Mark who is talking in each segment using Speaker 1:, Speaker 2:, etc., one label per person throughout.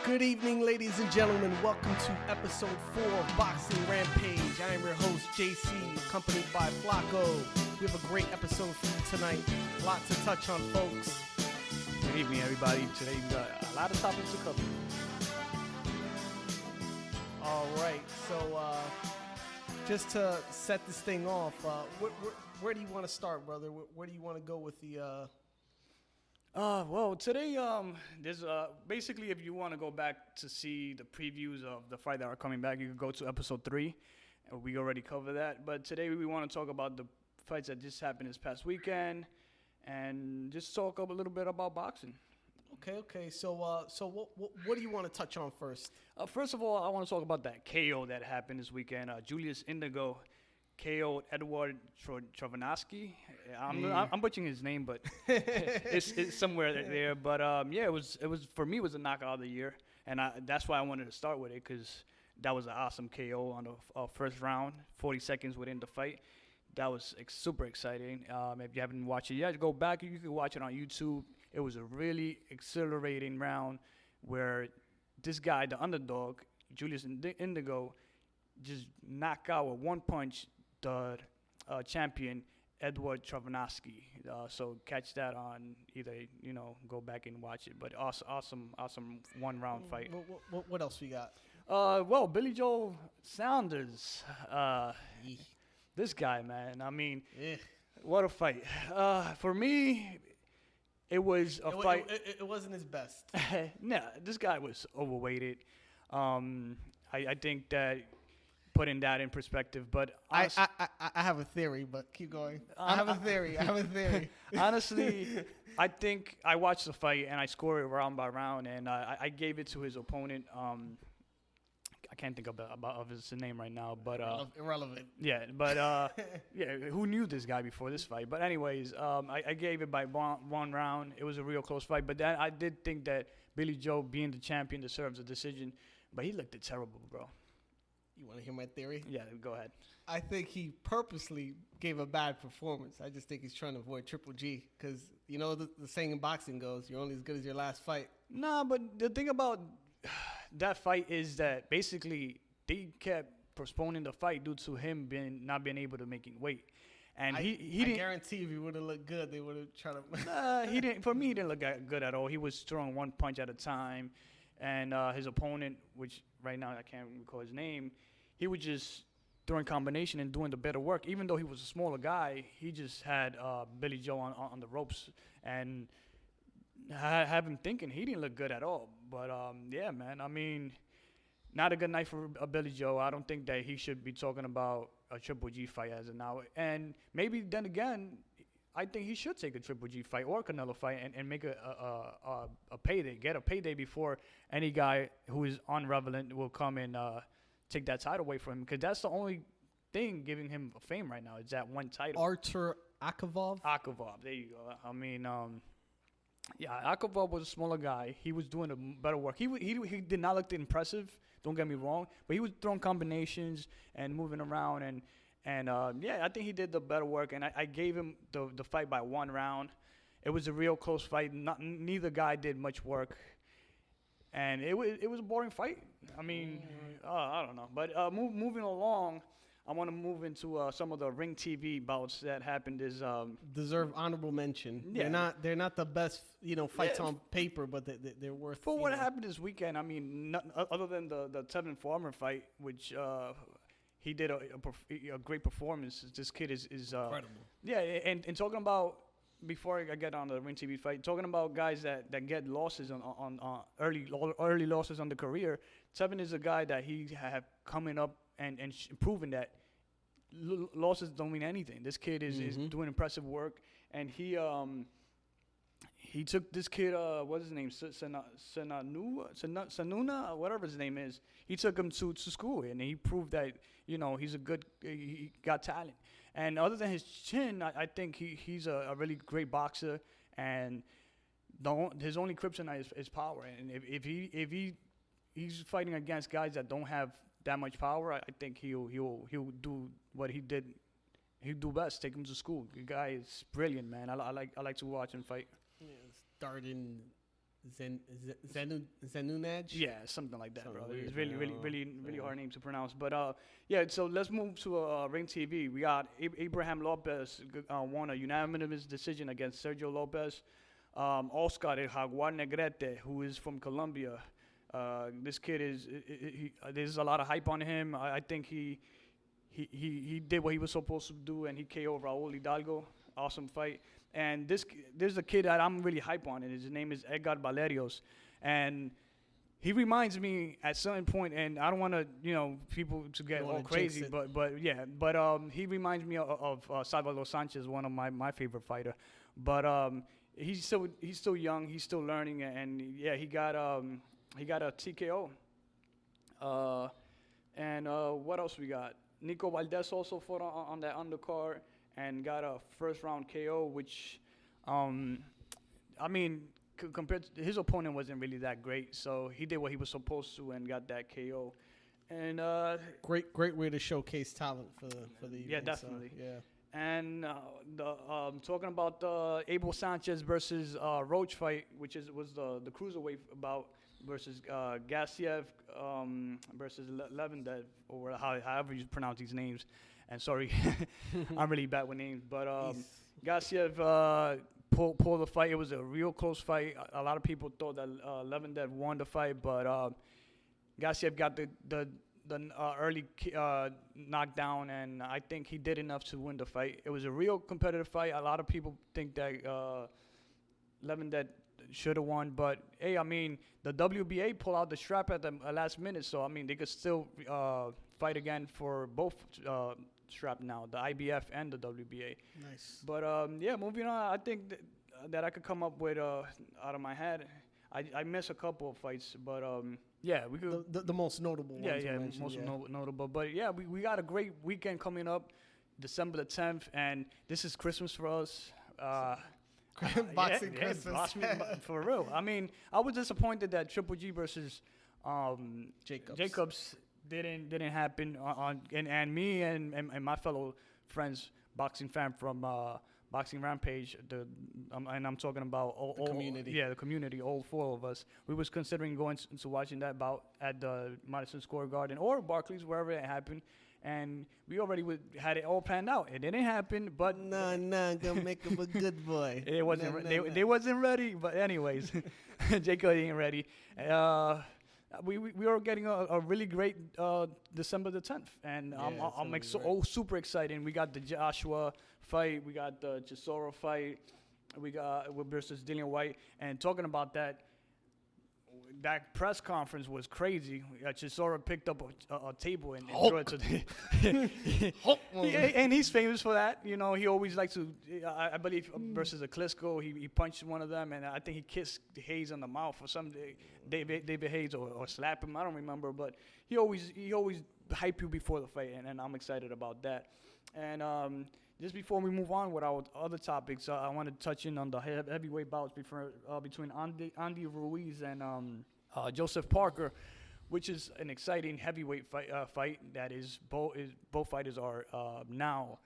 Speaker 1: Good evening, ladies and gentlemen. Welcome to episode 4 of Boxing Rampage. I am your host, JC, accompanied by Flacco. We have a great episode for you tonight. A lot to touch on, folks.
Speaker 2: Good evening, everybody. Today we got a lot of topics to cover.
Speaker 1: All right, so just to set this thing off, where do you want to start, brother? Where do you want to go with the...
Speaker 2: Well, today, there's basically, if you want to go back to see the previews of the fight that are coming back, you can go to episode 3. We already covered that. But today we want to talk about the fights that just happened this past weekend and just talk a little bit about boxing.
Speaker 1: Okay. So what do you want to touch on first?
Speaker 2: First of all, I want to talk about that KO that happened this weekend. Julius Indigo KO'd Edward Travanovsky. I'm butchering his name, but it's somewhere there. But yeah, it was for me. It was a knockout of the year, and that's why I wanted to start with it because that was an awesome KO on the first round, 40 seconds within the fight. That was super exciting. If you haven't watched it yet, go back. You can watch it on YouTube. It was a really exhilarating round where this guy, the underdog, Julius Indigo, just knocked out with one punch the champion Edward Travanovsky. So catch that on either go back and watch it. But awesome 1 round fight.
Speaker 1: What else we got?
Speaker 2: Well, Billy Joe Saunders. This guy, man. I mean, what a fight. For me, it was a fight.
Speaker 1: It wasn't his best.
Speaker 2: Nah, this guy was overweighted. I think that putting that in perspective, but
Speaker 1: I have a theory, but keep going. I have a theory.
Speaker 2: Honestly, I think I watched the fight and I scored it round by round, and I gave it to his opponent. I can't think of his name right now, but
Speaker 1: irrelevant.
Speaker 2: Yeah, but yeah, who knew this guy before this fight? But anyways, I gave it by one round. It was a real close fight, but then I did think that Billy Joe, being the champion, deserves a decision. But he looked terrible, bro.
Speaker 1: You want to hear my theory?
Speaker 2: Yeah, go ahead.
Speaker 1: I think he purposely gave a bad performance. I just think he's trying to avoid Triple G because, the saying in boxing goes, you're only as good as your last fight.
Speaker 2: Nah, but the thing about that fight is that basically they kept postponing the fight due to him not being able to making weight. And he didn't. I
Speaker 1: guarantee if he would have looked good, they would have tried to.
Speaker 2: He didn't. For me, he didn't look good at all. He was throwing one punch at a time. And his opponent, which right now I can't recall his name, he was just throwing combination and doing the better work. Even though he was a smaller guy, he just had Billy Joe on the ropes and have him thinking he didn't look good at all. But yeah, man, I mean, not a good night for Billy Joe. I don't think that he should be talking about a Triple G fight as of now. And maybe then again, I think he should take a Triple G fight or Canelo fight and make a payday, get a payday before any guy who is unrelevant will come and take that title away from him. Because that's the only thing giving him fame right now is that one title.
Speaker 1: Artur Akavov?
Speaker 2: Akavov, there you go. I mean, yeah, Akavov was a smaller guy. He was doing a better work. He did not look impressive, don't get me wrong, but he was throwing combinations and moving around and yeah, I think he did the better work, and I gave him the fight by 1 round. It was a real close fight. Neither guy did much work, and it was a boring fight. I mean, I don't know. But moving along, I want to move into some of the Ring TV bouts that happened.
Speaker 1: Deserve honorable mention.
Speaker 2: Yeah.
Speaker 1: They're not the best fights on paper, but they're worth.
Speaker 2: For what happened this weekend, I mean, other than the Tevin Farmer fight, which. He did a great performance. This kid is
Speaker 1: incredible.
Speaker 2: Yeah, and talking about, before I get on the Ring TV fight, talking about guys that get losses on early losses on the career. Tevin is a guy that he have coming up and proving that losses don't mean anything. This kid is doing impressive work, and he took this kid, what's his name, Sanuna, whatever his name is. He took him to school, and he proved that, he's he got talent. And other than his chin, I think he's a really great boxer, and his only kryptonite is power. And if he's fighting against guys that don't have that much power, I think he'll do what he did. He'll do best. Take him to school. The guy is brilliant, man. I like to watch him fight.
Speaker 1: Starting Zenunaj?
Speaker 2: Yeah, something like that,
Speaker 1: Something
Speaker 2: bro.
Speaker 1: weird,
Speaker 2: It's really,
Speaker 1: man.
Speaker 2: really hard name to pronounce. But yeah. So let's move to Ring TV. We got Abraham Lopez won a unanimous decision against Sergio Lopez. Oscar El Jaguar Negrete, who is from Colombia. This kid there's a lot of hype on him. I think he did what he was supposed to do, and he KO'd Raul Hidalgo. Awesome fight. And there's a kid that I'm really hype on, and his name is Edgar Valerios. And he reminds me at some point, and I don't want to, people to get all crazy, but he reminds me of Salvador Sanchez, one of my favorite fighter. But he's still young, he's still learning, and yeah, he got a TKO. And what else we got? Nico Valdez also fought on that undercard and got a first round KO, which, I mean, compared to his opponent wasn't really that great, so he did what he was supposed to and got that KO. And
Speaker 1: great way to showcase talent for the
Speaker 2: yeah,
Speaker 1: event,
Speaker 2: definitely.
Speaker 1: So, yeah.
Speaker 2: And talking about the Abel Sanchez versus Roach fight, which was the cruiserweight bout versus Gassiev versus Levendev, or however you pronounce these names. And sorry, I'm really bad with names, but Gassiev pulled the fight. It was a real close fight. A lot of people thought that Levendev won the fight, but Gassiev got the early knockdown, and I think he did enough to win the fight. It was a real competitive fight. A lot of people think that Levendev should have won, but hey, I mean, the WBA pulled out the strap at the last minute, so I mean, they could still fight again for both strap now, the IBF and the WBA.
Speaker 1: Nice.
Speaker 2: But yeah, moving on, I think that I could come up with out of my head. I missed a couple of fights, but yeah, we could.
Speaker 1: The most notable ones.
Speaker 2: Yeah, most notable. But yeah, we got a great weekend coming up, December the 10th, and this is Christmas for us.
Speaker 1: Boxing Christmas.
Speaker 2: For real. I mean, I was disappointed that Triple G versus Jacobs didn't happen and me and my fellow friends, boxing fan from Boxing Rampage, and I'm talking about
Speaker 1: the community.
Speaker 2: Yeah, the community, all four of us. We was considering going to watching that bout at the Madison Square Garden or Barclays, wherever it happened. And we already had it all planned out. It didn't happen, but
Speaker 1: gonna make him a good boy.
Speaker 2: It wasn't. They wasn't ready. But anyways, Jacob ain't ready. We are getting a really great December the 10th, and I'm super excited. We got the Joshua fight, we got the Chisora fight, we got versus Dillian White, and talking about that press conference was crazy. Chisora picked up a table and threw it to the and he's famous for that. You know, he always likes to. I believe versus a Klitschko, he punched one of them, and I think he kissed Hayes on the mouth or something. David Hayes or slap him. I don't remember, but he always hype you before the fight, and I'm excited about that. And just before we move on with our other topics, I want to touch in on the heavyweight bouts between Andy Ruiz and Joseph Parker, which is an exciting heavyweight fight that is both fighters are now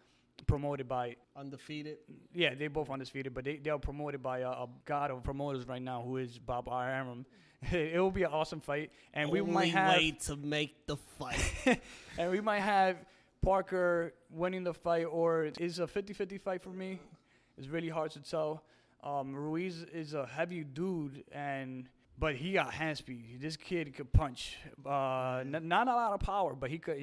Speaker 2: promoted by
Speaker 1: undefeated.
Speaker 2: Yeah, they both undefeated, but they are promoted by a god of promoters right now, who is Bob Arum. It will be an awesome fight, and we might have
Speaker 1: way to make the fight,
Speaker 2: and we might have Parker winning the fight, or it's a 50-50 fight for me. It's really hard to tell. Ruiz is a heavy dude, but he got hand speed. This kid could punch. Not a lot of power, but he could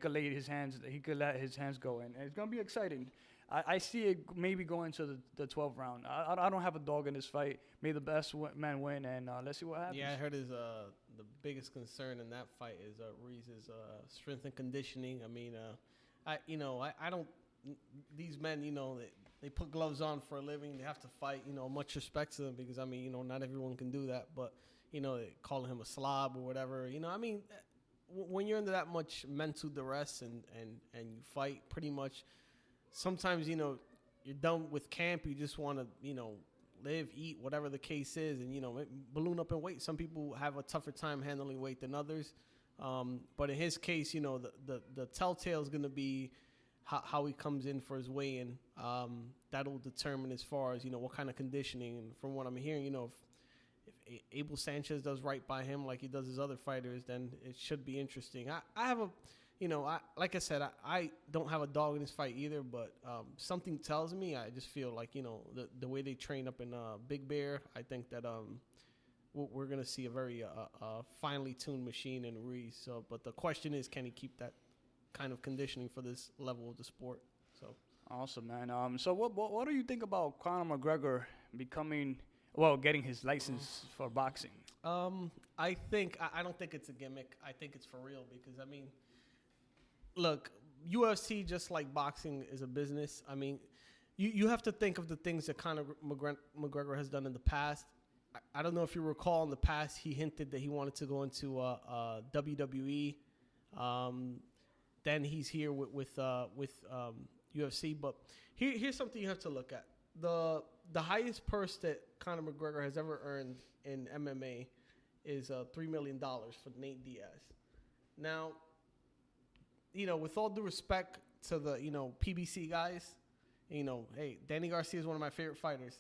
Speaker 2: lay his hands. He could let his hands go, and it's gonna be exciting. I see it maybe going to the 12th round. I don't have a dog in this fight. May the best man win, and let's see what happens.
Speaker 1: Yeah, I heard the biggest concern in that fight is Ruiz's strength and conditioning. I mean, I don't. These men, they put gloves on for a living. They have to fight. Much respect to them because I mean, not everyone can do that. But calling him a slob or whatever. I mean, when you're under that much mental duress and you fight, pretty much. Sometimes, you're done with camp. You just want to, live, eat, whatever the case is, and, balloon up in weight. Some people have a tougher time handling weight than others. But in his case, the telltale is going to be how he comes in for his weigh-in. That'll determine as far as, what kind of conditioning. And from what I'm hearing, if Abel Sanchez does right by him like he does his other fighters, then it should be interesting. I have a, like I said, I don't have a dog in this fight either, but something tells me, I just feel like, the way they train up in Big Bear, I think that we're going to see a very finely tuned machine in Ruiz. So, but the question is, can he keep that kind of conditioning for this level of the sport? So
Speaker 2: Awesome, man. So what do you think about Conor McGregor getting his license for boxing?
Speaker 1: I don't think it's a gimmick. I think it's for real because, look, UFC, just like boxing, is a business. You have to think of the things that Conor McGregor has done in the past. I don't know if you recall, in the past, he hinted that he wanted to go into WWE. Then he's here with UFC. But here's something you have to look at. The highest purse that Conor McGregor has ever earned in MMA is $3 million for Nate Diaz. Now, with all due respect to the, PBC guys, hey, Danny Garcia is one of my favorite fighters.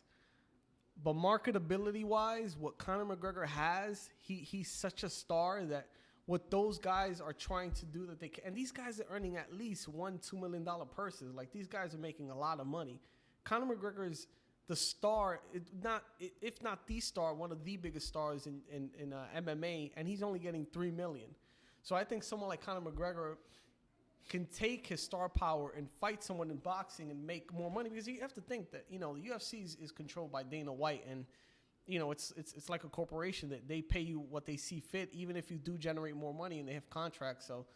Speaker 1: But marketability-wise, what Conor McGregor has, he's such a star that what those guys are trying to do that they can. And these guys are earning at least $1-2 million purses. Like, these guys are making a lot of money. Conor McGregor is the star, if not the star, one of the biggest stars in MMA, and he's only getting $3 million. So I think someone like Conor McGregor can take his star power and fight someone in boxing and make more money, because you have to think that, the UFC is controlled by Dana White, and it's like a corporation that they pay you what they see fit, even if you do generate more money and they have contracts. So,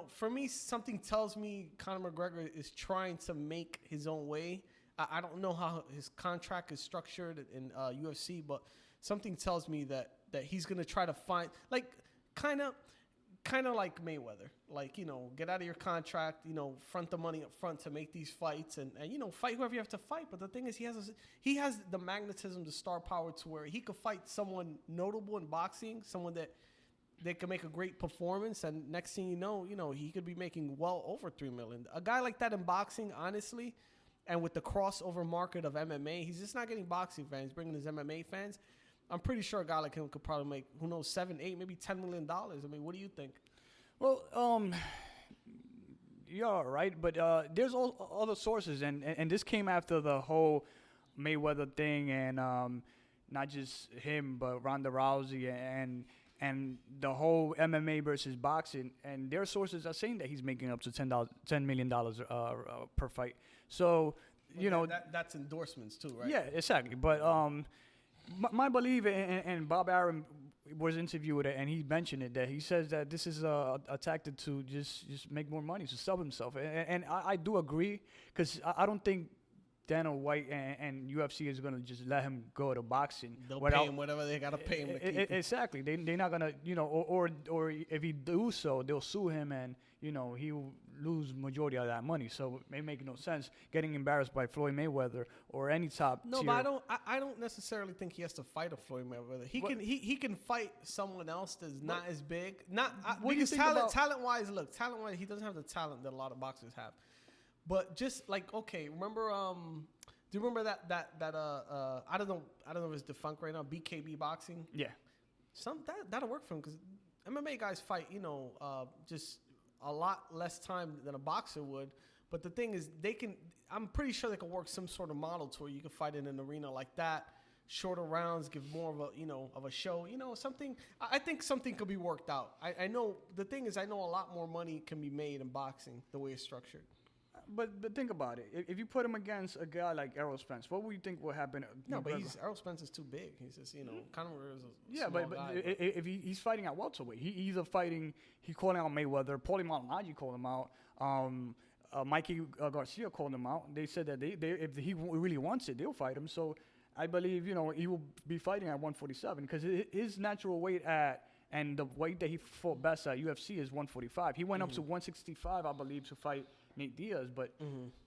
Speaker 1: for me, something tells me Conor McGregor is trying to make his own way. I don't know how his contract is structured in UFC, but something tells me that he's going to try to find, like, kind of like Mayweather, like, get out of your contract, front the money up front to make these fights and fight whoever you have to fight. But the thing is, he has the magnetism, the star power to where he could fight someone notable in boxing, someone that they can make a great performance, and next thing you know, he could be making well over $3 million. A guy like that in boxing, honestly, and with the crossover market of MMA, he's just not getting boxing fans, bringing his MMA fans. I'm pretty sure a guy like him could probably make, who knows, $7, $8, maybe $10 million. What do you think?
Speaker 2: Well, you're right, but there's other sources, and this came after the whole Mayweather thing, and not just him, but Ronda Rousey and the whole MMA versus boxing, and their sources are saying that he's making up to $10 million per fight. So,
Speaker 1: that's endorsements too, right?
Speaker 2: Yeah, exactly. But my belief, and Bob Arum was interviewed and he mentioned it, that he says that this is a tactic to just make more money, to sell himself. And I do agree, because I don't think Dana White and UFC is going to just let him go to boxing.
Speaker 1: They'll pay him whatever they got to pay him to keep him.
Speaker 2: Exactly. They're not going to, or if he do so, they'll sue him, and, he will lose majority of that money. So it may make no sense getting embarrassed by Floyd Mayweather or any top tier.
Speaker 1: No, but I don't necessarily think he has to fight a Floyd Mayweather. He can fight someone else that's not as big. Because talent wise, he doesn't have the talent that a lot of boxers have. But just like, okay, remember, do you remember that I don't know if it's defunct right now, BKB boxing?
Speaker 2: Yeah.
Speaker 1: That'll work for him, because MMA guys fight, just a lot less time than a boxer would. But the thing is, I'm pretty sure they can work some sort of model to where you can fight in an arena like that, shorter rounds, give more of a show, something. I think something could be worked out. I know, the thing is, I know a lot more money can be made in boxing the way it's structured.
Speaker 2: But think about it. If you put him against a guy like Errol Spence, what would you think will happen?
Speaker 1: No, but Errol Spence is too big. He's just, Conor is a small guy.
Speaker 2: If he's fighting at welterweight, he's calling out Mayweather. Paulie Malignaggi called him out. Mikey Garcia called him out. They said that if he really wants it, they'll fight him. So I believe, he will be fighting at 147, because his natural weight and the weight that he fought best at UFC is 145. He went up to 165, I believe, to fight Nate Diaz, but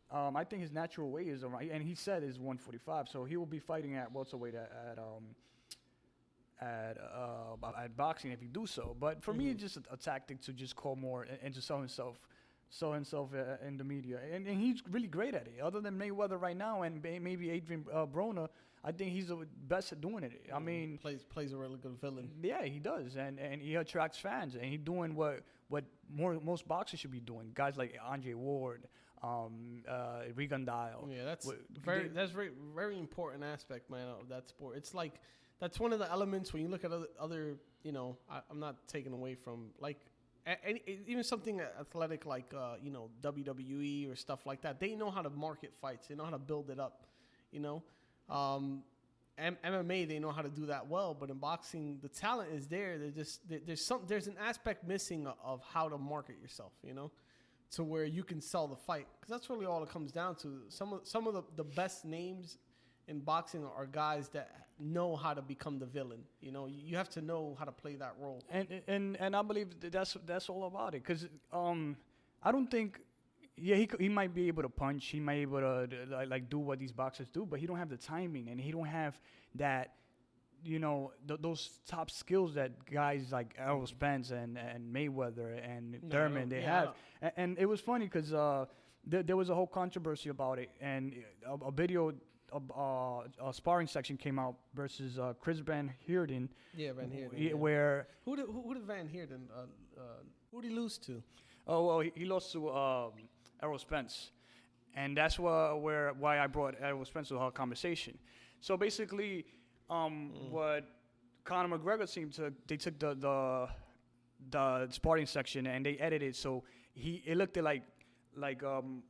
Speaker 2: I think his natural weight is around, and he said is 145, so he will be fighting at welterweight at boxing if he do so. But for me, it's just a tactic to just call more and to sell himself saw himself in the media, and he's really great at it. Other than Mayweather right now, and maybe Adrian Broner, I think he's the best at doing it. I mean,
Speaker 1: plays a really good villain.
Speaker 2: Yeah, he does, and he attracts fans, and he's doing what most boxers should be doing. Guys like Andre Ward, Regan Dial.
Speaker 1: Yeah, that's very important aspect, man, of that sport. It's like that's one of the elements when you look at other you know, I'm not taking away from like even something athletic like you know, WWE or stuff like that. They know how to market fights. They know how to build it up. You know, MMA they know how to do that well. But in boxing, the talent is there. There's an aspect missing of how to market yourself. You know, to where you can sell the fight, because that's really all it comes down to. Some of the best names in boxing are guys that know how to become the villain. You know, you have to know how to play that role.
Speaker 2: And I believe that's all about it. Because I don't think, yeah, he might be able to punch, he might be able to like do what these boxers do, but he don't have the timing, and he don't have that, you know, those top skills that guys like Errol Spence and Mayweather and Thurman they have. And it was funny because there was a whole controversy about it, and a video. A sparring section came out versus Chris Van Heerden.
Speaker 1: Yeah, Van Heerden.
Speaker 2: Yeah. Where
Speaker 1: who did Van Heerden? Who did he lose to?
Speaker 2: Oh well, he lost to Errol Spence, and that's why I brought Errol Spence to our conversation. So basically, what Conor McGregor they took the sparring section and they edited so it looked like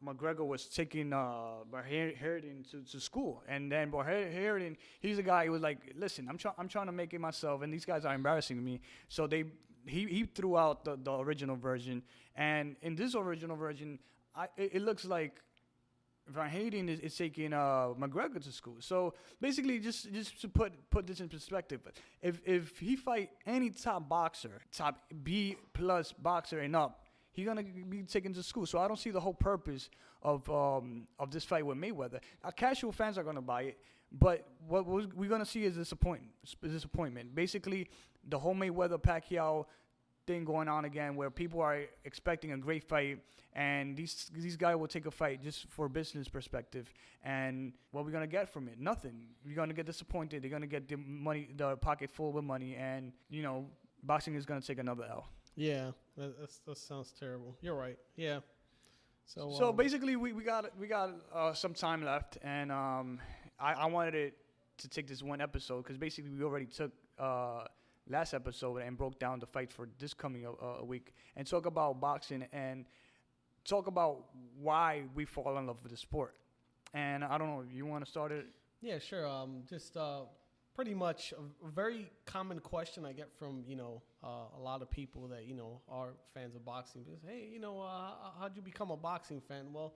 Speaker 2: McGregor was taking Heerden to school, and then Heerden, he's a guy who was like, listen, I'm trying to make it myself, and these guys are embarrassing me. So he threw out the original version, and in this original version, it looks like Van Heerden is taking McGregor to school. So basically, just to put this in perspective, if he fight any top boxer, top B+ boxer and up, he's gonna be taken to school. So I don't see the whole purpose of this fight with Mayweather. Our casual fans are gonna buy it, but what we're gonna see is disappointment. Basically, the whole Mayweather-Pacquiao thing going on again, where people are expecting a great fight, and these guys will take a fight just for business perspective. And what we're gonna get from it? Nothing. You're gonna get disappointed. They're gonna get the pocket full with money, and you know, boxing is gonna take another L.
Speaker 1: Yeah, that sounds terrible. You're right. Yeah.
Speaker 2: So basically, we got some time left, and I wanted it to take this one episode because basically we already took last episode and broke down the fight for this coming week, and talk about boxing and talk about why we fall in love with the sport. And I don't know, you want to start it?
Speaker 1: Yeah, sure. Just pretty much a very common question I get from, you know, a lot of people that, you know, are fans of boxing. Because, hey, you know, how'd you become a boxing fan? Well,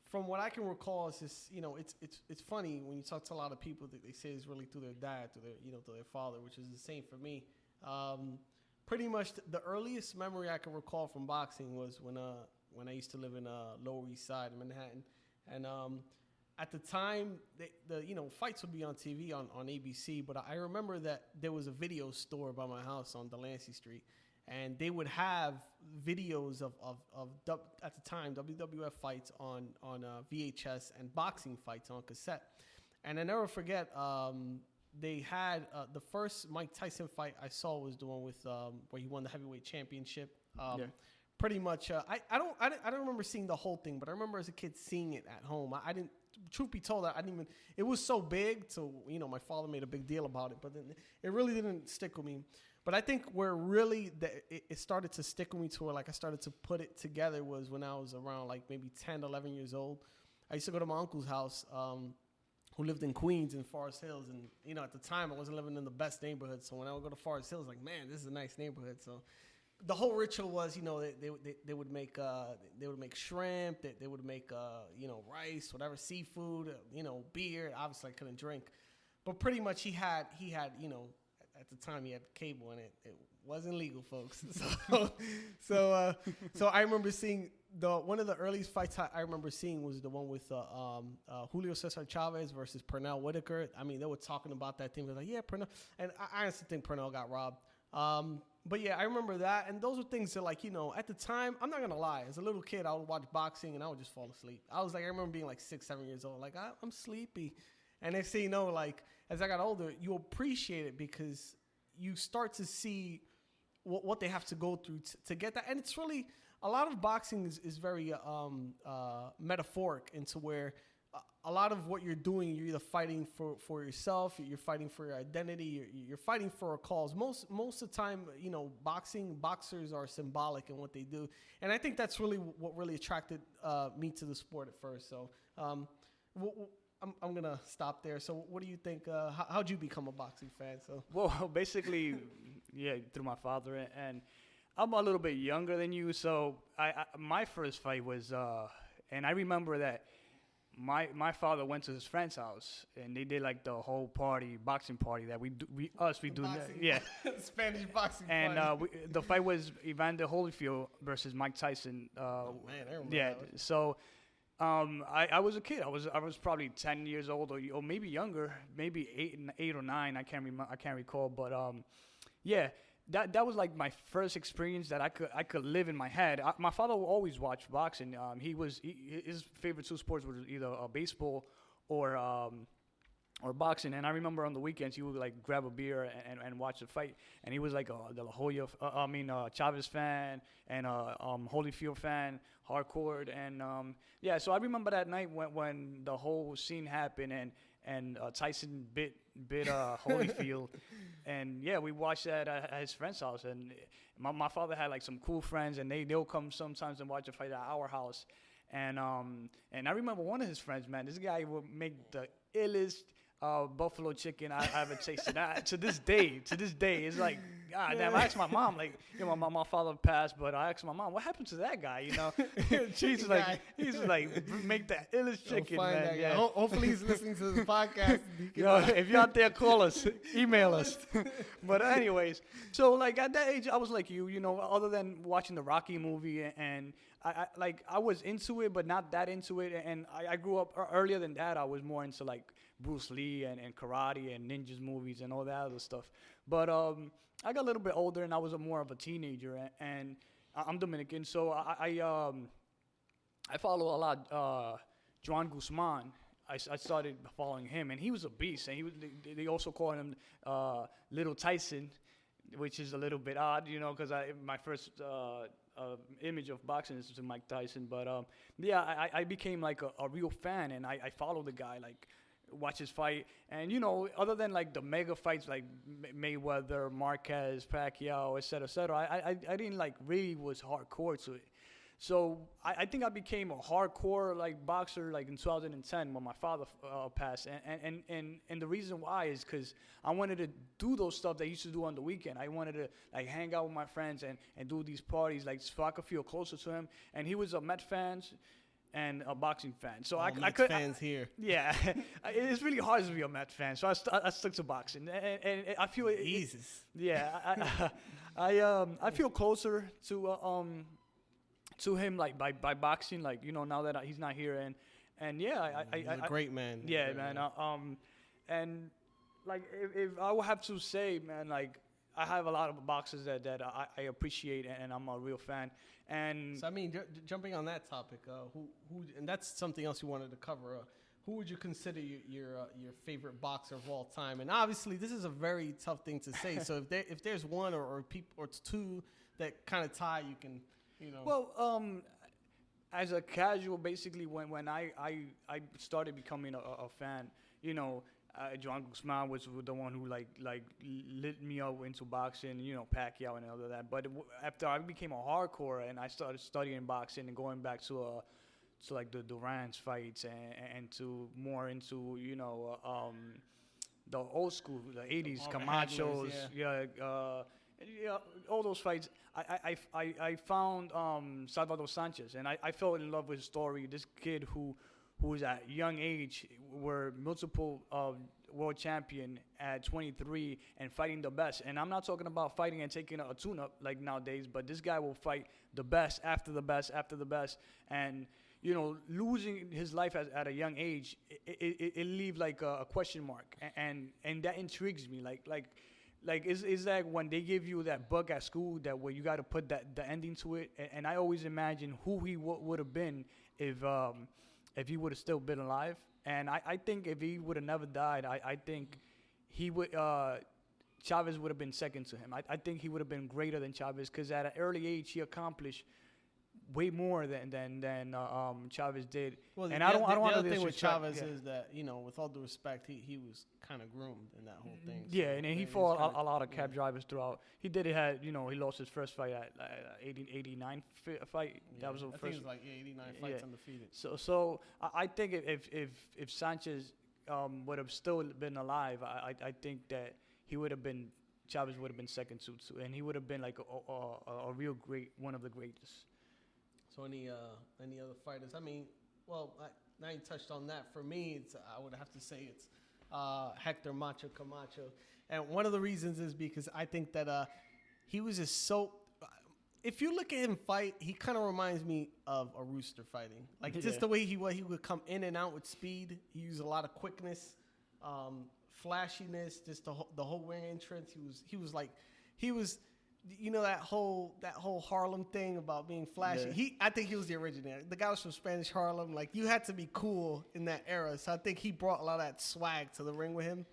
Speaker 1: from what I can recall, it's just, you know, it's funny when you talk to a lot of people that they say it's really through their dad, to their father, which is the same for me. Pretty much the earliest memory I can recall from boxing was when I used to live in Lower East Side in Manhattan, and at the time, the fights would be on TV on ABC, but I remember that there was a video store by my house on Delancey Street, and they would have videos of at the time WWF fights on VHS and boxing fights on cassette. And I never forget, they had the first Mike Tyson fight I saw was the one with where he won the heavyweight championship. Pretty much, I don't remember seeing the whole thing, but I remember as a kid seeing it at home. I didn't. Truth be told, I didn't even. It was so big, so my father made a big deal about it, but then it really didn't stick with me. But I think where really it started to stick with me to where like I started to put it together was when I was around like maybe 10, 11 years old. I used to go to my uncle's house, who lived in Queens in Forest Hills, and at the time I wasn't living in the best neighborhood, so when I would go to Forest Hills, like, man, this is a nice neighborhood. So the whole ritual was, they would make shrimp, they would make rice, whatever, seafood, beer. Obviously, I couldn't drink, but pretty much he had at the time he had cable, and it wasn't legal, folks. So I remember seeing one of the earliest fights I remember seeing was the one with Julio Cesar Chavez versus Pernell Whitaker. I mean, they were talking about that thing. They're like, yeah, Pernell, and I honestly think Pernell got robbed. But yeah, I remember that, and those were things that, like, at the time, I'm not gonna lie. As a little kid, I would watch boxing and I would just fall asleep. I remember being like 6, 7 years old, like I'm sleepy, and next thing you know, like as I got older, you appreciate it because you start to see what they have to go through to get that, and it's really a lot of boxing is very metaphoric into where. A lot of what you're doing, you're either fighting for yourself, you're fighting for your identity, you're fighting for a cause. Most of the time, boxers are symbolic in what they do, and I think that's really what really attracted me to the sport at first. So I'm gonna stop there. So what do you think? How'd you become a boxing fan? So
Speaker 2: Well, basically, yeah, through my father, and I'm a little bit younger than you, so my first fight was, and I remember that. My father went to his friend's house and they did like the whole boxing party that we do. Yeah.
Speaker 1: Spanish boxing.
Speaker 2: And the fight was Evander Holyfield versus Mike Tyson.
Speaker 1: Man, I remember.
Speaker 2: Yeah.
Speaker 1: That.
Speaker 2: So, I was a kid. I was probably 10 years old or maybe younger, maybe 8 or 9. I can't recall. But yeah. That was like my first experience that I could live in my head. My father always watched boxing. His favorite two sports were either baseball or boxing. And I remember on the weekends he would like grab a beer and watch the fight. And he was like the La Jolla, Chavez fan and Holyfield fan, hardcore. And yeah, so I remember that night when the whole scene happened and Tyson bit Holyfield. And yeah, we watched that at his friend's house, and my father had like some cool friends, and they'll come sometimes and watch a fight at our house. And I remember one of his friends, man, this guy would make the illest buffalo chicken I ever tasted. To this day, it's like, God damn. I asked my mom, like, my father passed, but I asked my mom, what happened to that guy? He's like, make the illest chicken, man. Yeah.
Speaker 1: Hopefully he's listening to this podcast.
Speaker 2: If you're out there, call us, email us. But anyways, so like at that age, I was like you, other than watching the Rocky movie, and I was into it, but not that into it. And I grew up earlier than that. I was more into like Bruce Lee and karate and ninjas movies and all that other stuff. But I got a little bit older and I was more of a teenager, and I'm Dominican, so I follow a lot Juan Guzman. I started following him, and he was a beast. And they also call him Little Tyson, which is a little bit odd, because my first image of boxing is to Mike Tyson. But yeah, I became like a real fan, and I follow the guy, like watch his fight. And other than like the mega fights like Mayweather, Marquez, Pacquiao, etc., I didn't like really was hardcore to it. So I think I became a hardcore like boxer like in 2010 when my father passed, and the reason why is because I wanted to do those stuff that I used to do on the weekend. I wanted to like hang out with my friends and do these parties like so I could feel closer to him. And he was a Met fan and a boxing fan, so I could.
Speaker 1: Fans here.
Speaker 2: Yeah, it's really hard to be a Met fan, so I stuck to boxing, and I feel
Speaker 1: Jesus.
Speaker 2: Yeah, I feel closer to him like by boxing, like now that he's not here, and yeah,
Speaker 1: he's a great man.
Speaker 2: Yeah, man. And like if I would have to say, man, like I have a lot of boxers that I appreciate, and I'm a real fan. And
Speaker 1: so I mean, jumping on that topic, who and that's something else you wanted to cover. Who would you consider your favorite boxer of all time? And obviously, this is a very tough thing to say. So if there's one or two that kind of tie, you can.
Speaker 2: Well, as a casual, basically, when I started becoming a fan, Juan Guzman was the one who like lit me up into boxing, Pacquiao and all of that. But after I became a hardcore and I started studying boxing and going back to like the Duran's fights and to more into the old school, the 80s,
Speaker 1: all
Speaker 2: Camachos, all those fights. I found Salvador Sanchez, and I fell in love with his story. This kid who was at young age were multiple world champion at 23 and fighting the best. And I'm not talking about fighting and taking a tune-up like nowadays, but this guy will fight the best after the best after the best. And losing his life at a young age, it leaves like a question mark, and that intrigues me. Like like it's like when they give you that book at school that where you got to put the ending to it, and I always imagine who he would have been if he would have still been alive. And I think if he would have never died, I think he would Chavez would have been second to him. I think he would have been greater than Chavez because at an early age he accomplished way more than Chavez did.
Speaker 1: Well,
Speaker 2: and I don't want to
Speaker 1: the thing with Chavez is that, you know, with all due respect, he was kind of groomed in that whole thing.
Speaker 2: Yeah,
Speaker 1: so,
Speaker 2: and he fought a lot of cab drivers throughout. He had, you know, he lost his first fight at 89 fight.
Speaker 1: Yeah,
Speaker 2: That was the
Speaker 1: I
Speaker 2: first.
Speaker 1: think it was like 89 fights undefeated.
Speaker 2: So I think if Sanchez would have still been alive, I think that Chavez would have been second to, and he would have been like a real great, one of the greatest.
Speaker 1: So any other fighters? I mean, well, now you touched on that. For me, I would have to say it's Hector Macho Camacho, and one of the reasons is because I think that he was just so. If you look at him fight, he kind of reminds me of a rooster fighting. Like just the way he would come in and out with speed. He used a lot of quickness, flashiness, just the whole ring entrance. He was. You know that whole Harlem thing about being flashy.
Speaker 2: Yeah.
Speaker 1: I think he was the originator. The guy was from Spanish Harlem. Like you had to be cool in that era. So I think he brought a lot of that swag to the ring with him.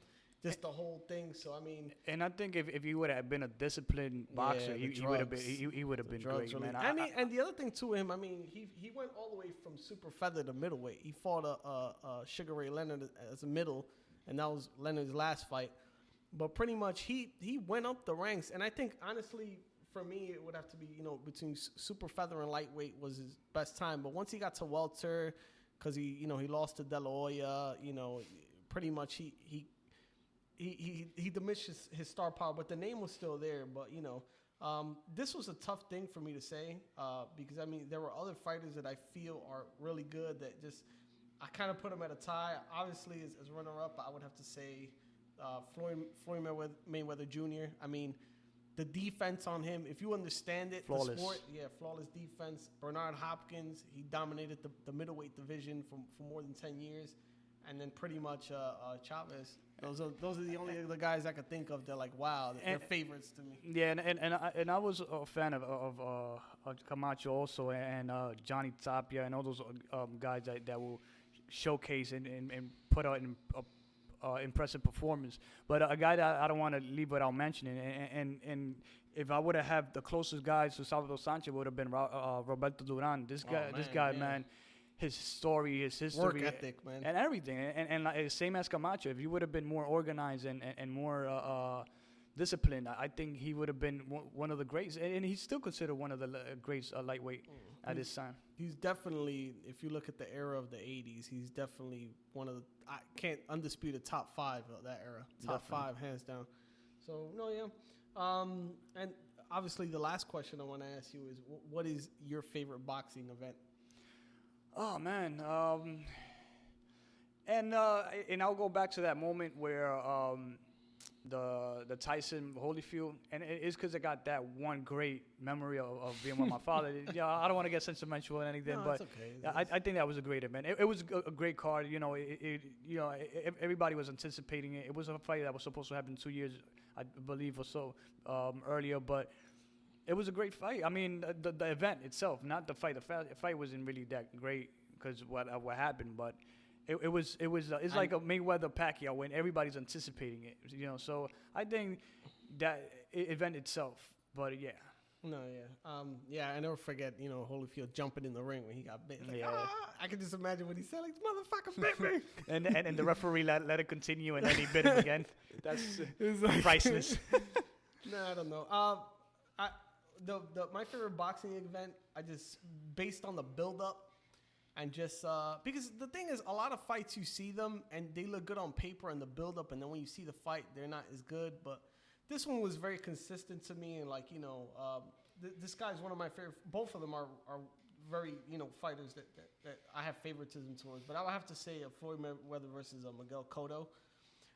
Speaker 1: Just the whole thing. So I mean,
Speaker 2: and I think if he would have been a disciplined boxer, he would have been great,
Speaker 1: really.
Speaker 2: man.
Speaker 1: And the other thing to him, I mean, he went all the way from super feather to middleweight. He fought a Sugar Ray Leonard as a middle, and that was Leonard's last fight. But pretty much he went up the ranks, and I think honestly for me it would have to be, you know, between super feather and lightweight was his best time. But once he got to welter, because he lost to De La Hoya, you know, pretty much he diminished his star power, but the name was still there. But you know, this was a tough thing for me to say because I mean there were other fighters that I feel are really good that just I kind of put them at a tie. Obviously, as runner up, I would have to say. Floyd Mayweather Jr. I mean, the defense on him, if you understand it,
Speaker 2: flawless.
Speaker 1: The sport, flawless defense. Bernard Hopkins, he dominated the middleweight division for more than 10 years. And then pretty much Chavez. Those are the only other guys I could think of that like, wow, they're favorites to me.
Speaker 2: Yeah, and I was a fan of Camacho also, and Johnny Tapia and all those guys that will showcase and put out impressive performance, but a guy that I don't want to leave without mentioning, and if I would have had the closest guys to Salvador Sanchez would have been Roberto Duran. This guy, man, his story, his history,
Speaker 1: work ethic, man,
Speaker 2: and everything, and like, same as Camacho. If he would have been more organized and more disciplined, I think he would have been one of the greats, and he's still considered one of the greats lightweight at this time.
Speaker 1: He's definitely, if you look at the era of the 80s, he's definitely one of the, I can't undispute a top 5 of that era. Top 5, hands down. So, no, yeah. And obviously the last question I want to ask you is, what is your favorite boxing event?
Speaker 2: Oh, man. And I'll go back to that moment where the Tyson Holyfield, and it is because I got that one great memory of being with my father. I don't want to get sentimental or anything, but okay. I think that was a great event. It was a great card. You know, everybody was anticipating it. It was a fight that was supposed to happen 2 years, I believe, or so earlier, but it was a great fight. I mean, the event itself, not the fight. The fight wasn't really that great because what happened, but. It's like a Mayweather Pacquiao when everybody's anticipating it, you know. So I think that event itself, but yeah.
Speaker 1: No, yeah. I never forget, you know, Holyfield jumping in the ring when he got bit. Like, I can just imagine what he said, like, "Motherfucker bit me,"
Speaker 2: and the referee let it continue, and then he bit him again. That's like priceless.
Speaker 1: No, I don't know. My favorite boxing event, based on the build up. And just because the thing is, a lot of fights you see them and they look good on paper and the build up, and then when you see the fight, they're not as good. But this one was very consistent to me, and like, you know, this guy's one of my favorite. Both of them are very, you know, fighters that I have favoritism towards. But I would have to say Floyd Mayweather versus Miguel Cotto.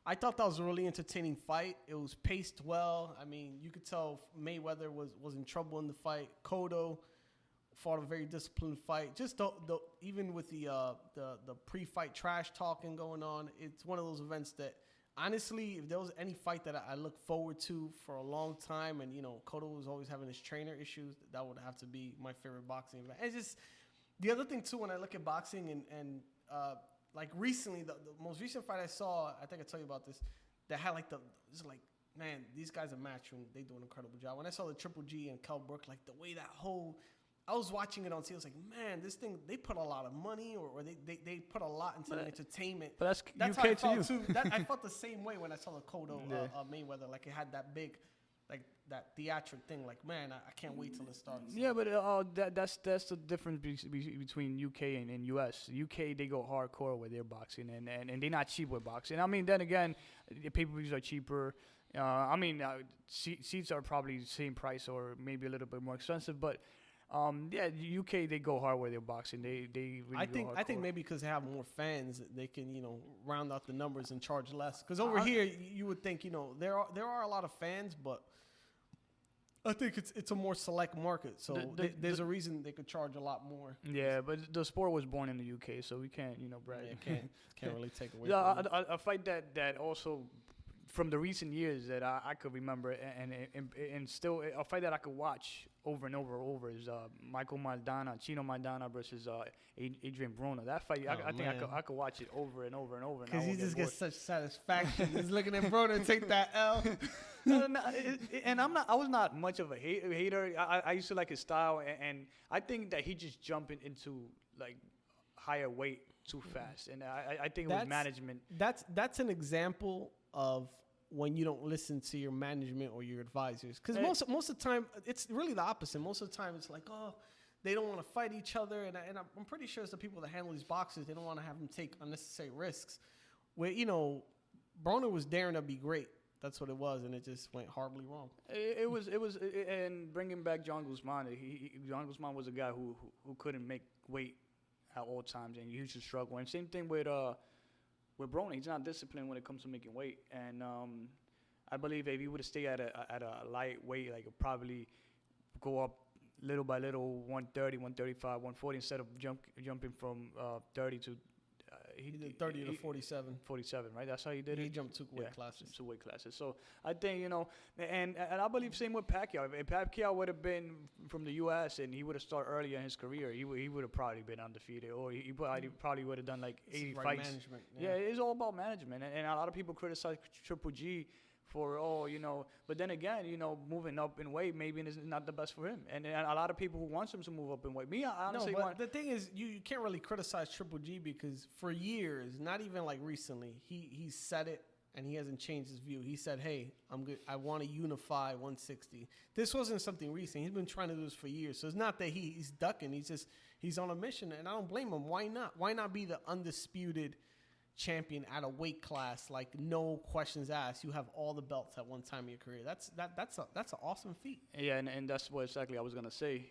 Speaker 1: I thought that was a really entertaining fight. It was paced well. I mean, you could tell Mayweather was in trouble in the fight. Cotto fought a very disciplined fight. Just even with the pre-fight trash talking going on, it's one of those events that honestly, if there was any fight that I look forward to for a long time, and Cotto was always having his trainer issues, that would have to be my favorite boxing event. And just the other thing too, when I look at boxing and like recently, the most recent fight I saw, I think I tell you about this, that had like it's like, man, these guys are matchroom. They do an incredible job. When I saw the Triple G and Kell Brook, like the way that whole, I was watching it on TV. I was like, man, this thing, they put a lot of money or they put a lot into the entertainment.
Speaker 2: But that's
Speaker 1: how I
Speaker 2: UK
Speaker 1: felt
Speaker 2: to you.
Speaker 1: too. I felt the same way when I saw the Cotto Mayweather. Like it had that big, like that theatric thing. Like, man, I can't wait till it starts.
Speaker 2: Yeah, but that's the difference between UK and US. UK, they go hardcore with their boxing, and they're not cheap with boxing. I mean, then again, the pay-per-views are cheaper. Seats are probably the same price or maybe a little bit more expensive, but UK, they go hard with their boxing. They really
Speaker 1: I think maybe because they have more fans, they can round out the numbers and charge less. Because over here, you would think there are a lot of fans, but I think it's a more select market. So there's a reason they could charge a lot more.
Speaker 2: Yeah, but the sport was born in the UK, so we can't brag.
Speaker 1: Yeah, can't really take away. From it.
Speaker 2: A fight that also, from the recent years that I could remember, and still a fight that I could watch over and over is Chino Maidana versus Adrian Broner. That fight, I think I could watch it over and over and over.
Speaker 1: Because he just gets such satisfaction just looking at Broner take that L.
Speaker 2: And I was not much of a hater. I used to like his style, and I think that he just jumped into like higher weight too fast, and I think it was management.
Speaker 1: That's an example of when you don't listen to your management or your advisors. Because most of the time, it's really the opposite. Most of the time, it's like, oh, they don't want to fight each other. And I'm pretty sure it's the people that handle these boxers, they don't want to have them take unnecessary risks. Where, Broner was daring to be great. That's what it was, and it just went horribly wrong.
Speaker 2: It was, and bringing back John Guzman, John Guzman was a guy who couldn't make weight at all times, and he used to struggle. And same thing with Broner, he's not disciplined when it comes to making weight, and I believe if he would have stayed at a light weight, like probably go up little by little, 130, 135, 140, instead of jumping from 30 to
Speaker 1: he did 30 to 47.
Speaker 2: 47, right? That's how he did it.
Speaker 1: He jumped two weight classes.
Speaker 2: So I think and I believe same with Pacquiao. If Pacquiao would have been from the U.S. and he would have started earlier in his career, he would have probably been undefeated, or he probably would have done like 80 fights.
Speaker 1: Management.
Speaker 2: Yeah, it's all about management, and a lot of people criticize Triple G for but then again, moving up in weight maybe is not the best for him, and a lot of people who wants him to move up in weight. Me, I honestly
Speaker 1: the thing is, you can't really criticize Triple G because for years, not even like recently, he said it and he hasn't changed his view. He said, "Hey, I'm good. I want to unify 160." This wasn't something recent. He's been trying to do this for years. So it's not that he's ducking. He's on a mission, and I don't blame him. Why not? Why not be the undisputed champion at a weight class, like no questions asked? You have all the belts at one time in your career. That's an awesome feat.
Speaker 2: Yeah, and that's what exactly I was gonna say.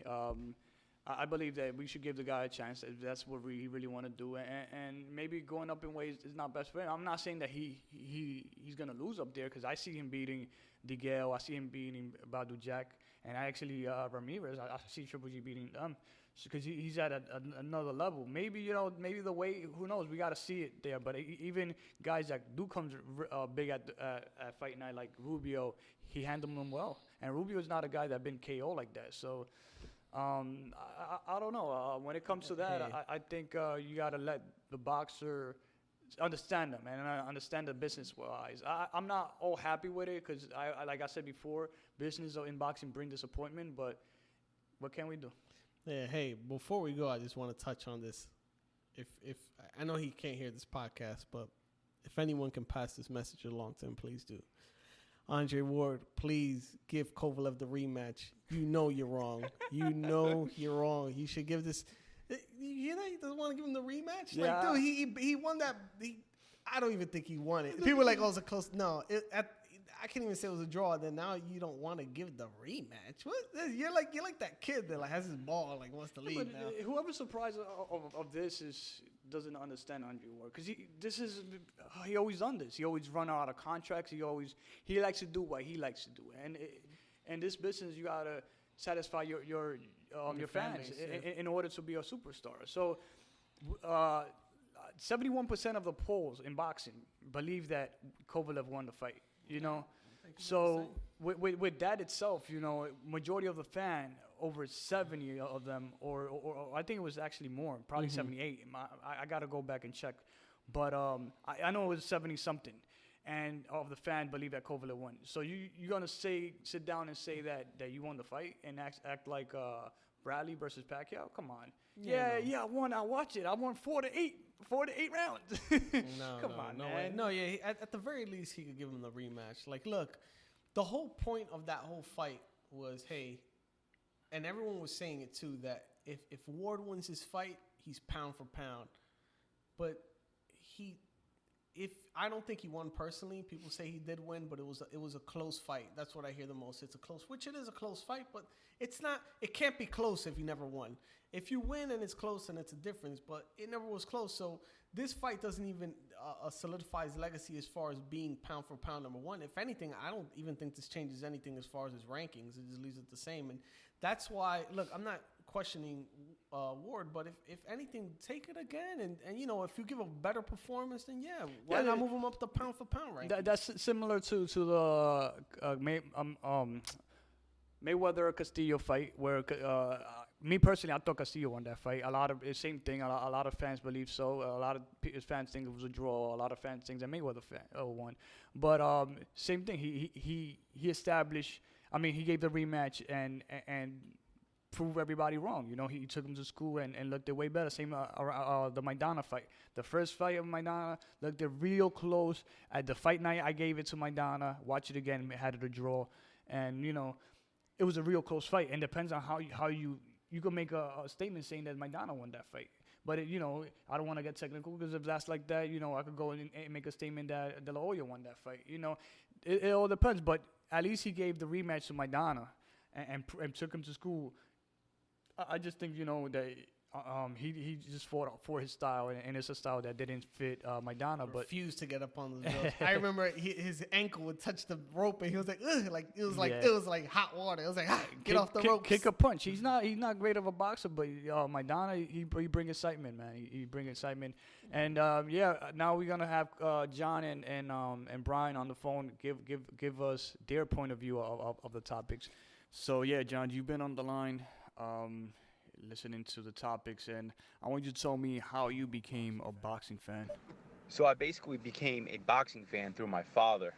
Speaker 2: I believe that we should give the guy a chance if that's what he really want to do, and maybe going up in weight is not best for him. I'm not saying that he's gonna lose up there, because I see him beating DeGale, I see him beating Badu Jack, and I actually Ramirez. I see Triple G beating them, because he's at another level. Maybe maybe the weight, who knows? We got to see it there. But even guys that do come big at fight night, like Rubio, he handled them well. And Rubio is not a guy that been KO like that. So I don't know. When it comes to that, I think you got to let the boxer understand them and understand the business wise. I'm not all happy with it, because I like I said before, business in boxing bring disappointment. But what can we do?
Speaker 1: Yeah, hey, before we go, I just want to touch on this. If I know he can't hear this podcast, but if anyone can pass this message along to him, please do. Andre Ward, please give Kovalev the rematch. You know you're wrong. You know you're wrong. You should give this. You know he doesn't want to give him the rematch?
Speaker 2: Yeah.
Speaker 1: Like, dude, he won that. I don't even think he won it. People are like, oh, it's a close. No, I can't even say it was a draw. Then now you don't want to give the rematch. What? You're like that kid that like has his ball, like wants to leave now.
Speaker 2: Whoever's surprised of this doesn't understand Andre Ward, because he always done this. He always run out of contracts. He likes to do what he likes to do, and in this business you gotta satisfy your fans
Speaker 1: base, yeah.
Speaker 2: in order to be a superstar. So 71% of the polls in boxing believe that Kovalev won the fight. So with that itself, majority of the fan, over 70 of them, or I think it was actually more, probably 78. I got to go back and check. But I know it was 70 something. And of the fan believe that Kovalev won. So you're going to sit down and say that you won the fight and act like Bradley versus Pacquiao? Come on. Yeah, I won. I watched it. I won 4-8 rounds. Come on, man.
Speaker 1: No, yeah. At the very least, he could give him the rematch. Like, look, the whole point of that whole fight was, hey, and everyone was saying it too, that if Ward wins his fight, he's pound for pound. But I don't think he won personally. People say he did win, but it was a close fight. That's what I hear the most. It's a close, which it is a close fight, but it's not. It can't be close if you never won. If you win and it's close, then it's a difference. But it never was close. So this fight doesn't even solidify his legacy as far as being pound for pound number one. If anything, I don't even think this changes anything as far as his rankings. It just leaves it the same. And that's why, look, I'm not questioning Ward, but if anything, take it again, and if you give a better performance, then why not move him up the pound for pound ranking?
Speaker 2: That's similar to the Mayweather Castillo fight, where me personally, I thought Castillo won that fight. Same thing. A lot of fans believe so. A lot of fans think it was a draw. A lot of fans think that Mayweather won. But same thing. He established. I mean, he gave the rematch and prove everybody wrong. He took him to school and looked way better. Same the Maidana fight. The first fight of Maidana looked real close. At the fight night, I gave it to Maidana. Watch it again, had it a draw, and it was a real close fight. And depends on how you can make a statement saying that Maidana won that fight. But I don't want to get technical, because if that's like that, I could go and make a statement that De La Hoya won that fight. It all depends. But at least he gave the rematch to Maidana and took him to school. I just think that he just fought for his style, and it's a style that didn't fit Maidana. But
Speaker 1: refused to get up on the ropes. I remember his ankle would touch the rope, and he was like, ugh, like it was like hot water. It was like, get off the ropes.
Speaker 2: Kick a punch. He's not great of a boxer, but Maidana, he bring excitement, man. He bring excitement. And now we're gonna have John and Brian on the phone give us their point of view of the topics. So John, you've been on the line. Listening to the topics, and I want you to tell me how you became a boxing fan.
Speaker 3: So I basically became a boxing fan through my father.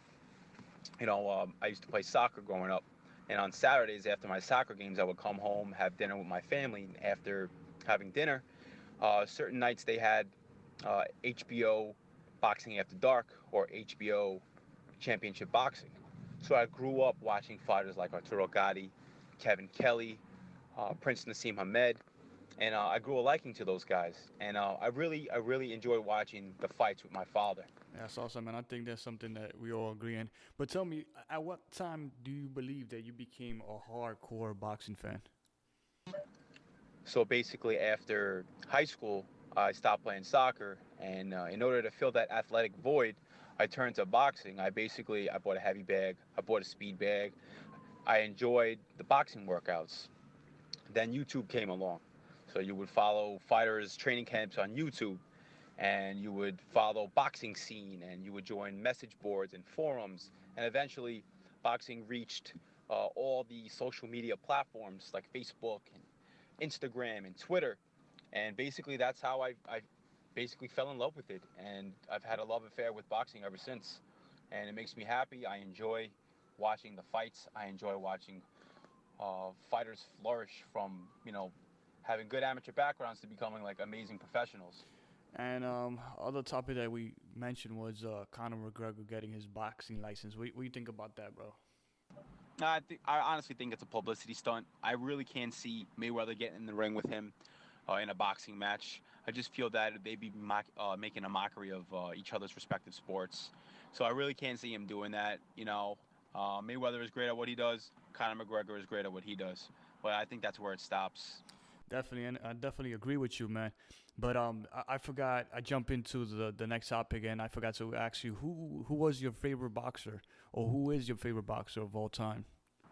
Speaker 3: I used to play soccer growing up, and on Saturdays after my soccer games, I would come home, have dinner with my family. And after having dinner, certain nights they had HBO Boxing After Dark or HBO Championship Boxing. So I grew up watching fighters like Arturo Gatti, Kevin Kelly, Prince Nassim Hamed, and I grew a liking to those guys. And I really enjoyed watching the fights with my father.
Speaker 2: That's awesome, and I think that's something that we all agree on. But tell me, at what time do you believe that you became a hardcore boxing fan?
Speaker 3: So basically, after high school, I stopped playing soccer, and in order to fill that athletic void, I turned to boxing. I bought a heavy bag, I bought a speed bag. I enjoyed the boxing workouts. Then YouTube came along. So you would follow fighters' training camps on YouTube, and you would follow boxing scene, and you would join message boards and forums, and eventually boxing reached all the social media platforms like Facebook and Instagram and Twitter. And basically that's how I basically fell in love with it, and I've had a love affair with boxing ever since. And it makes me happy. I enjoy watching the fights. I enjoy watching fighters flourish from, having good amateur backgrounds to becoming like amazing professionals.
Speaker 2: And other topic that we mentioned was Conor McGregor getting his boxing license. What do you think about that, bro?
Speaker 3: I honestly think it's a publicity stunt. I really can't see Mayweather getting in the ring with him in a boxing match. I just feel that they'd be making a mockery of each other's respective sports. So I really can't see him doing that. Mayweather is great at what he does. Conor McGregor is great at what he does. But I think that's where it stops.
Speaker 2: Definitely, and I definitely agree with you, man. But I forgot. I jump into the next topic, and I forgot to ask you who was your favorite boxer, or who is your favorite boxer of all time?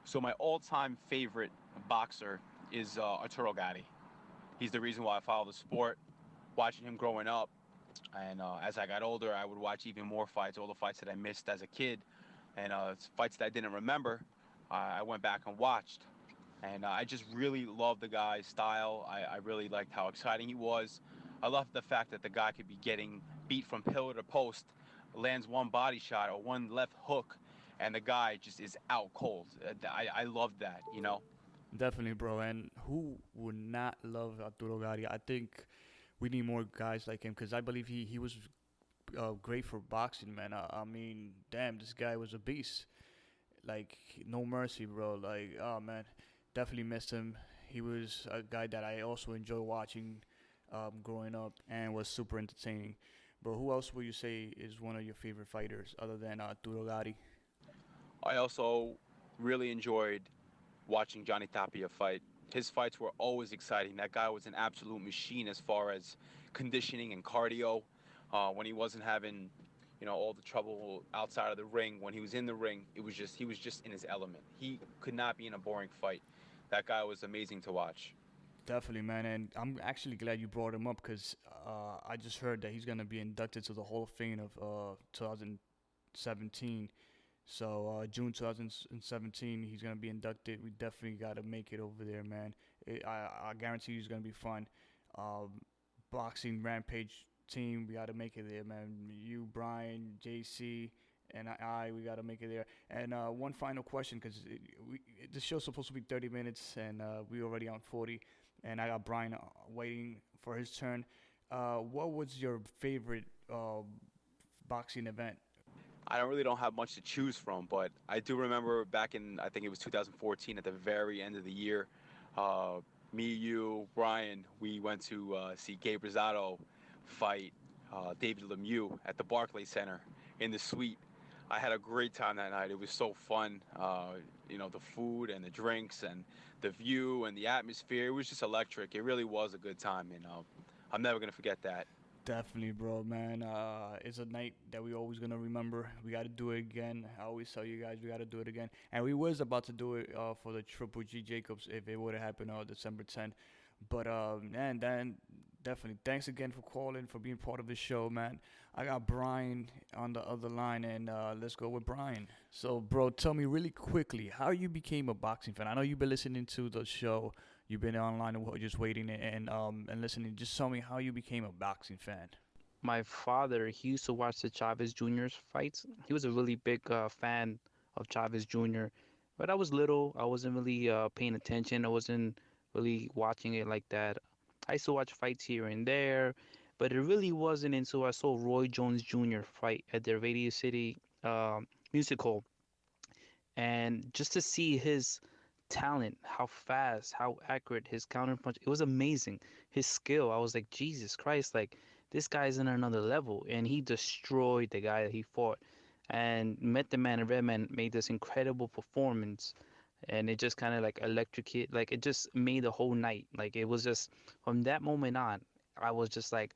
Speaker 3: So my all-time favorite boxer is Arturo Gatti. He's the reason why I follow the sport. Watching him growing up, And as I got older, I would watch even more fights, all the fights that I missed as a kid, and fights that I didn't remember. I went back and watched, and I just really loved the guy's style. I really liked how exciting he was. I loved the fact that the guy could be getting beat from pillar to post, lands one body shot or one left hook, and the guy just is out cold. I loved that, you know.
Speaker 2: Definitely, bro. And who would not love Arturo Gatti? I think we need more guys like him because I believe he was great for boxing, man. I mean, damn, this guy was a beast. Like, no mercy, bro. Like, oh man, definitely missed him. He was a guy that I also enjoy watching growing up and was super entertaining. But who else would you say is one of your favorite fighters other than Arturo Gatti?
Speaker 3: I also really enjoyed watching Johnny Tapia fight. His fights were always exciting. That guy was an absolute machine as far as conditioning and cardio. When he wasn't having, all the trouble outside of the ring, when he was in the ring, he was just in his element. He could not be in a boring fight. That guy was amazing to watch.
Speaker 2: Definitely, man. And I'm actually glad you brought him up because I just heard that he's going to be inducted to the Hall of Fame of 2017. So June 2017, he's gonna be inducted. We definitely gotta make it over there, man. I guarantee you it's gonna be fun. Boxing Rampage team, we gotta make it there, man. You, Brian, JC, and we gotta make it there. And one final question, because the show's supposed to be 30 minutes, and we already on 40. And I got Brian waiting for his turn. What was your favorite boxing event?
Speaker 3: I don't have much to choose from, but I do remember back in, I think it was 2014, at the very end of the year, uh, me, you, Brian, we went to see Gabe Rosado fight David Lemieux at the Barclays Center in the suite. I had a great time that night. It was so fun. The food and the drinks and the view and the atmosphere. It was just electric. It really was a good time, and I'm never going to forget that.
Speaker 2: Definitely, bro, man. It's a night that we always gonna remember. We gotta do it again. I always tell you guys we gotta do it again. And we was about to do it for the Triple G Jacobs if it would have happened on December 10th. But man, then definitely thanks again for calling, for being part of the show, man. I got Brian on the other line, and let's go with Brian. So, bro, tell me really quickly how you became a boxing fan. I know you've been listening to the show. You've been online and just waiting and listening. Just tell me how you became a boxing fan.
Speaker 4: My father, he used to watch the Chavez Jr.'s fights. He was a really big fan of Chavez Jr. But I was little. I wasn't really paying attention. I wasn't really watching it like that. I used to watch fights here and there, but it really wasn't until I saw Roy Jones Jr. fight at the Radio City Music Hall. And just to see his talent, how fast, how accurate his counter punch, it was amazing. His skill, I was like, Jesus Christ, like this guy's in another level, and he destroyed the guy that he fought. And Met the Man and Redman made this incredible performance, and it just kind of like electrocuted, like it just made the whole night. Like it was just from that moment on, I was just like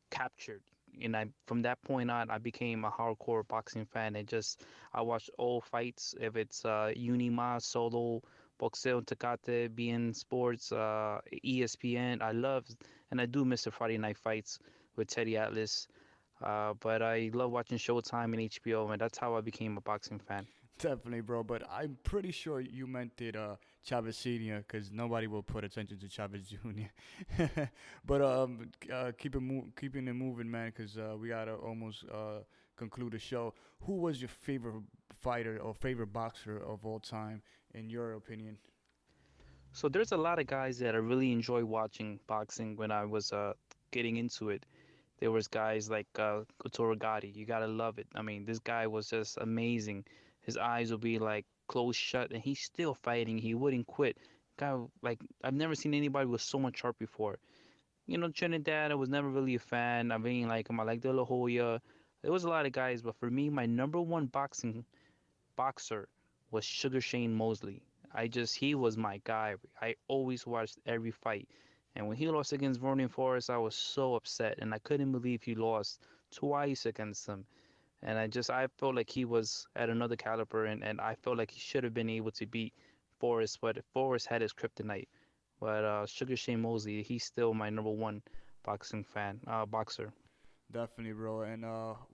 Speaker 4: captured. And I, from that point on, I became a hardcore boxing fan. And just I watched all fights. If it's Unima, Solo, Boxeo, Tecate, BN Sports, ESPN. I love and I do miss the Friday night fights with Teddy Atlas. But I love watching Showtime and HBO, and that's how I became a boxing fan.
Speaker 2: Definitely, bro. But I'm pretty sure you meant it Chavez Senior, because nobody will put attention to Chavez Junior. But keeping it moving, man, because we gotta almost conclude the show. Who was your favorite fighter or favorite boxer of all time, in your opinion?
Speaker 4: So there's a lot of guys that I really enjoy watching boxing when I was getting into it. There was guys like Arturo Gatti. You gotta love it. I mean, this guy was just amazing. His eyes would be like closed shut, and he's still fighting. He wouldn't quit. Guy, like I've never seen anybody with so much heart before. Trinidad, I was never really a fan. I mean, like I like De La Hoya. There was a lot of guys, but for me, my number one boxer was Sugar Shane Mosley. He was my guy. I always watched every fight. And when he lost against Vernon Forrest, I was so upset, and I couldn't believe he lost twice against him. And I felt like he was at another caliber, and I felt like he should have been able to beat Forrest, but Forrest had his kryptonite. But Sugar Shane Mosley, he's still my number one boxer.
Speaker 2: Definitely, bro. And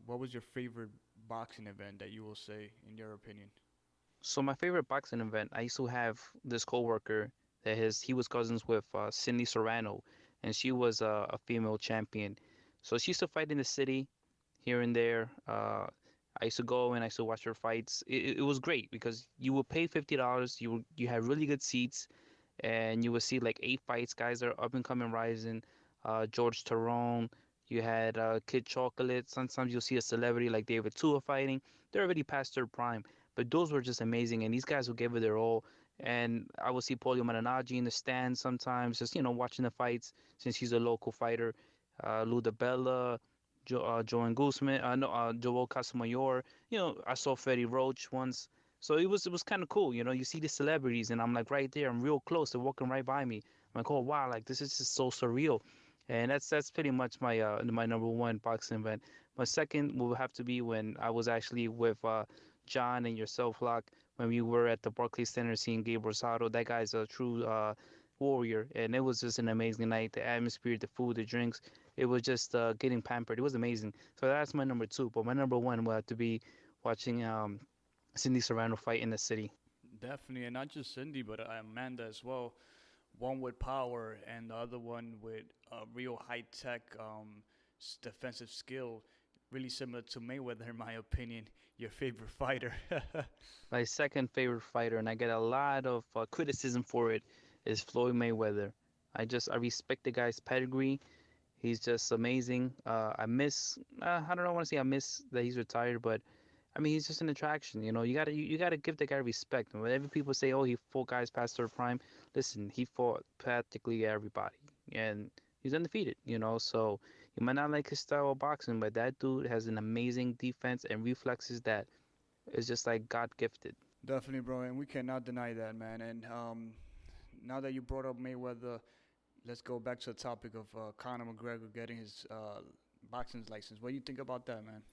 Speaker 2: what was your favorite boxing event that you will say, in your opinion?
Speaker 4: So my favorite boxing event, I used to have this coworker that he was cousins with Cindy Serrano, and she was a female champion. So she used to fight in the city here and there. I used to go and I used to watch her fights. It was great because you would pay $50. You had really good seats, and you would see like 8 fights. Guys that are up and coming, rising. George Tyrone. You had Kid Chocolate. Sometimes you'll see a celebrity like David Tua fighting. They're already past their prime, but those were just amazing. And these guys will give it their all. And I would see Polio Malignaggi in the stands sometimes, just watching the fights since he's a local fighter. Lou DiBella, Joan Guzman, no, Joel Casamayor. I saw Freddie Roach once. So it was kind of cool. You see the celebrities, and I'm like right there. I'm real close. They're walking right by me. I'm like, oh wow, like this is just so surreal. And that's pretty much my number one boxing event. My second will have to be when I was actually with John and yourself, Lock, when we were at the Barclays Center seeing Gabe Rosado. That guy's a true warrior, and it was just an amazing night. The atmosphere, the food, the drinks. It was just getting pampered. It was amazing. So that's my number two. But my number one will have to be watching Cindy Serrano fight in the city.
Speaker 2: Definitely, and not just Cindy, but Amanda as well. One with power, and the other one with real high tech defensive skill. Really similar to Mayweather, in my opinion. Your favorite fighter.
Speaker 4: My second favorite fighter, and I get a lot of criticism for it, is Floyd Mayweather. I respect the guy's pedigree. He's just amazing. I don't know, I want to say I miss that he's retired, but I mean he's just an attraction. You gotta give the guy respect. And whenever people say, oh, he fought guys past their prime, listen, he fought practically everybody, and he's undefeated. So you might not like his style of boxing, but that dude has an amazing defense and reflexes that is just like God gifted.
Speaker 2: Definitely, bro, and we cannot deny that, man. And now that you brought up Mayweather, let's go back to the topic of Conor McGregor getting his boxing license. What do you think about that, man?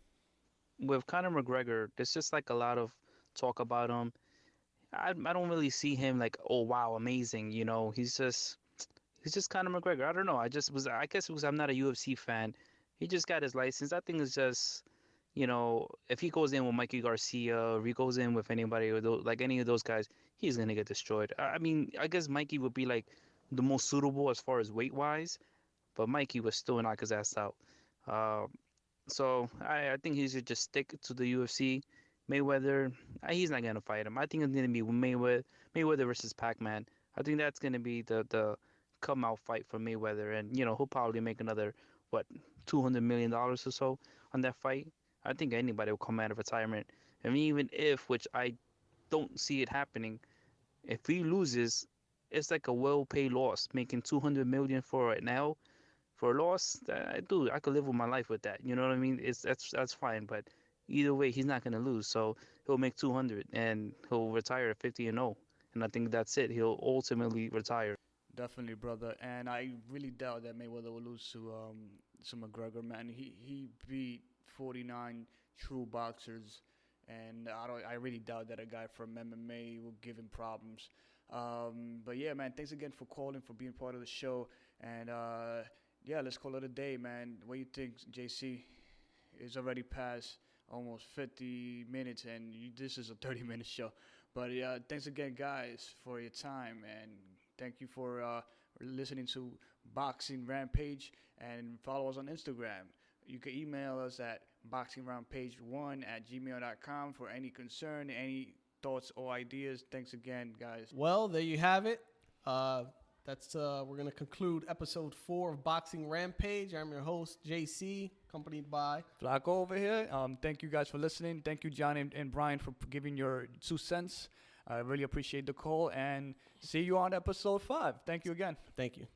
Speaker 4: With Conor McGregor, there's just like a lot of talk about him. I don't really see him like, oh wow, amazing. He's just Conor McGregor. I don't know. I guess it was I'm not a UFC fan. He just got his license. I think it's just, if he goes in with Mikey Garcia, or he goes in with anybody or like any of those guys, he's gonna get destroyed. I mean, I guess Mikey would be like the most suitable as far as weight wise, but Mikey was still knock his ass out. Uh, so I think he should just stick to the UFC. Mayweather, he's not gonna fight him. I think it's gonna be Mayweather versus Pac-Man. I think that's gonna be the come out fight for Mayweather, and he'll probably make another what $200 million or so on that fight. I think anybody will come out of retirement. I mean, even if, which I don't see it happening, if he loses, it's like a well-paid loss, making 200 million for it now. For a loss, dude, I could live with my life with that. You know what I mean? That's fine. But either way, he's not gonna lose, so he'll make 200 and he'll retire at 50-0. And I think that's it. He'll ultimately retire.
Speaker 2: Definitely, brother. And I really doubt that Mayweather will lose to McGregor, man. He beat 49 true boxers, and I really doubt that a guy from MMA will give him problems. But yeah, man, thanks again for calling, for being part of the show, and yeah, let's call it a day, man. What do you think, JC? It's already past almost 50 minutes, and this is a 30-minute show. But yeah, thanks again, guys, for your time, and thank you for listening to Boxing Rampage, and follow us on Instagram. You can email us at boxingrampage1@gmail.com for any concern, any thoughts or ideas. Thanks again, guys.
Speaker 1: Well, there you have it. We're gonna conclude episode 4 of Boxing Rampage. I'm your host, JC, accompanied by
Speaker 2: Flacco over here. Thank you guys for listening. Thank you, John and Brian, for giving your 2 cents. I really appreciate the call, and see you on episode 5. Thank you again.
Speaker 1: Thank you.